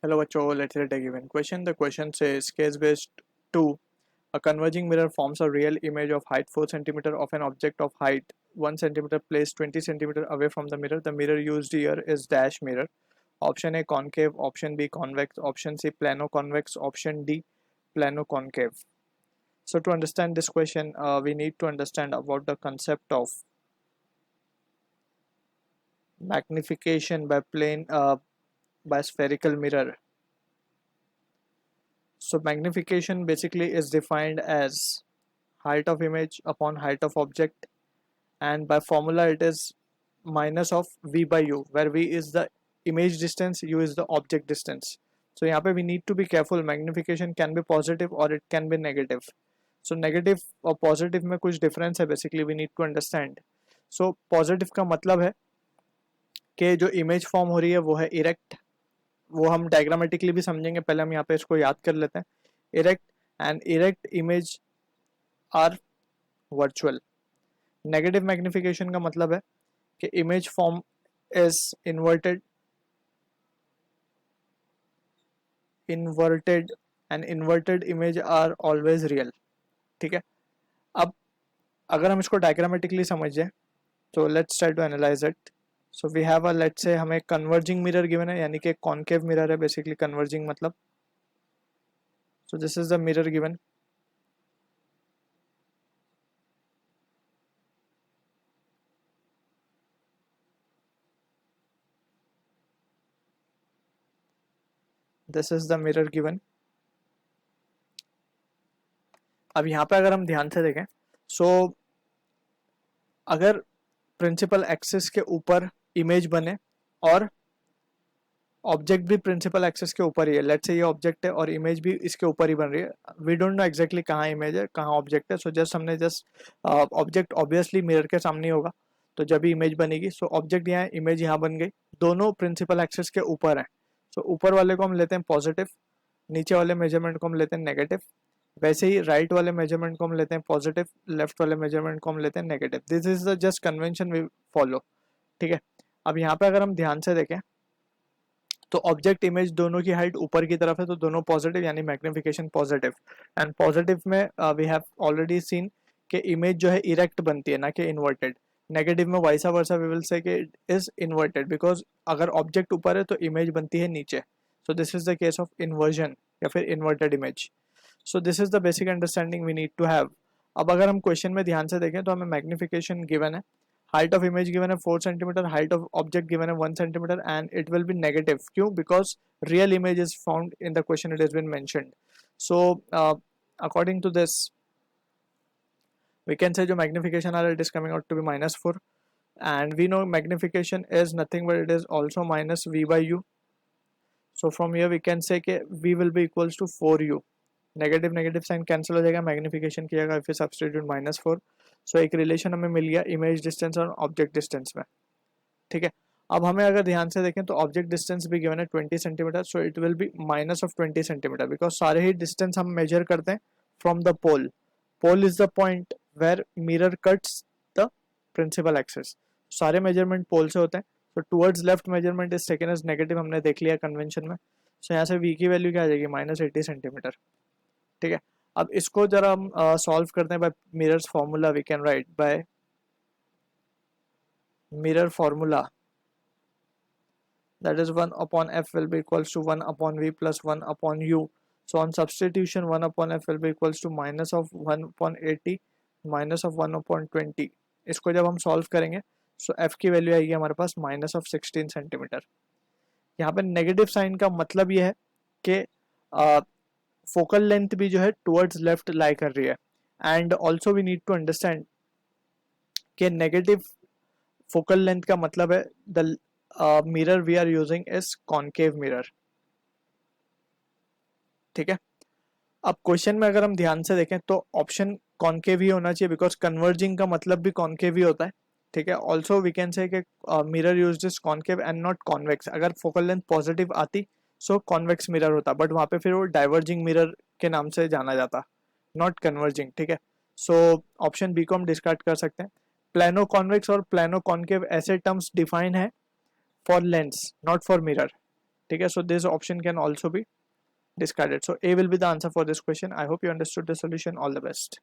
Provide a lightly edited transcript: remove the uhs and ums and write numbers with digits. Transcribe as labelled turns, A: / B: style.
A: Hello, Bacho. Let's read a given question. The question says case based 2. A converging mirror forms a real image of height 4 cm of an object of height 1 cm placed 20 cm away from the mirror. The mirror used here is dash mirror. Option A concave, option B convex, option C plano convex, option D plano concave. So to understand this question, we need to understand about the concept of magnification by by spherical mirror. So magnification basically is defined as height of image upon height of object, and by formula it is minus of v by u, where v is the image distance, u is the object distance. So यहाँ पे we need to be careful. Magnification can be positive or it can be negative. So negative और positive में कुछ difference है, basically we need to understand. So positive का मतलब है कि जो image form हो रही है वो है erect. वो हम डायग्रामेटिकली भी समझेंगे, पहले हम यहाँ पे इसको याद कर लेते हैं. Erect and erect image are virtual. Negative magnification का मतलब है कि image form is inverted and inverted image are always real. ठीक है. अब अगर हम इसको डायग्रामेटिकली समझें तो let's try to analyse it. So we have a let's say हमें कन्वर्जिंग मिरर गिवन है, यानी कि कॉन्केव मिरर है बेसिकली कन्वर्जिंग मतलब. So this is the mirror given. This is the mirror given. अब यहाँ पे अगर हम ध्यान से देखें सो अगर प्रिंसिपल एक्सिस के ऊपर इमेज बने और ऑब्जेक्ट भी प्रिंसिपल एक्सिस के ऊपर ही है, लेट्स से ये ऑब्जेक्ट है और इमेज भी इसके ऊपर ही बन रही है. वी डोंट नो एग्जैक्टली कहाँ इमेज है कहाँ ऑब्जेक्ट है. सो जस्ट हमने ऑब्जेक्ट ऑब्वियसली मिरर के सामने ही होगा तो जब भी इमेज बनेगी. सो ऑब्जेक्ट यहाँ इमेज यहाँ बन गई, दोनों प्रिंसिपल एक्सिस के ऊपर है. सो ऊपर वाले को हम लेते हैं पॉजिटिव, नीचे वाले मेजरमेंट को हम लेते हैं नेगेटिव. वैसे ही राइट वाले मेजरमेंट को हम लेते हैं पॉजिटिव, लेफ्ट वाले मेजरमेंट को हम लेते हैं negative. This is the just convention we follow. ठीक है. अब यहाँ पे अगर हम ध्यान से देखें तो ऑब्जेक्ट इमेज दोनों की हाइट ऊपर की तरफ है तो दोनों पॉजिटिव, यानी मैग्निफिकेशन पॉजिटिव. एंड पॉजिटिव में वी हैव ऑलरेडी सीन कि इमेज जो है इरेक्ट बनती है ना कि इन्वर्टेड. नेगेटिव में वाइसा वर्सा वी विल से कि इट इज इन्वर्टेड बिकॉज अगर ऑब्जेक्ट ऊपर है तो इमेज बनती है नीचे. So this is the case of inversion या फिर inverted image. So this is the basic understanding we need to have. अब अगर हम क्वेश्चन में ध्यान से देखें तो हमें मैग्निफिकेशन गिवन है, हाइट ऑफ इमेज गिवन है 4 centimetre, height of object given है 1 centimetre and it will be negative. क्यों? Because real image is found in the question, it is been mentioned. So according to this we can say जो magnification are it is coming out to be -4 and we know magnification is nothing but it is also minus v by u. So from here we can say कि v will be equals to 4u. Negative negative sign cancel हो जाएगा, magnification किया जाएगा फिर substitute -4. सो एक relation हमें मिल गया image distance और ऑब्जेक्ट डिस्टेंस में. ठीक है. अब हमें अगर ध्यान से देखें तो ऑब्जेक्ट डिस्टेंस भी गिवन है 20 centimetre. So it will be minus of 20 centimetre because सारे ही डिस्टेंस हम मेजर करते हैं from the pole. Pole is the point where mirror cuts the principal axis. सारे मेजरमेंट पोल से होते हैं. तो towards left measurement is taken as negative, हमने देख लिया कन्वेंशन में. सो यहाँ से वी की वैल्यू क्या आ जाएगी -80 सेंटीमीटर. ठीक है. अब इसको जरा हम सॉल्व करते हैं by mirrors formula. We can write by mirror formula that is 1 upon f will be equals to 1 upon v plus 1 upon u. So on substitution 1 upon f will be equals to minus of 1 upon 80 minus of 1 upon 20. इसको जब हम solve करेंगे सो f की value आएगी हमारे पास -16 centimetre. यहाँ पे negative sign का मतलब ये है कि फोकल लेंथ भी जो है टुवर्ड्स लेफ्ट लाई कर रही है. And also we need to understand कि नेगेटिव फोकल लेंथ का मतलब है the mirror we are using is concave mirror. ठीक है. अब क्वेश्चन में अगर हम ध्यान से देखें तो ऑप्शन कॉन्केव ही होना चाहिए बिकॉज कन्वर्जिंग का मतलब भी कॉन्केव ही होता है. ठीक है. Also we can say mirror used is concave and not convex. अगर फोकल लेंथ पॉजिटिव आती सो कॉन्वेक्स मिरर होता, बट वहां पे फिर वो डाइवर्जिंग मिरर के नाम से जाना जाता, नॉट कन्वर्जिंग. ठीक है. सो ऑप्शन बी को हम डिस्कार्ड कर सकते हैं. प्लानो कॉन्वेक्स और प्लानो कॉन्केव ऐसे टर्म्स डिफाइन है for Lenz not for mirror. ठीक है. So this option can also be discarded. So A will be the answer for this question. I hope you understood the solution. All the best.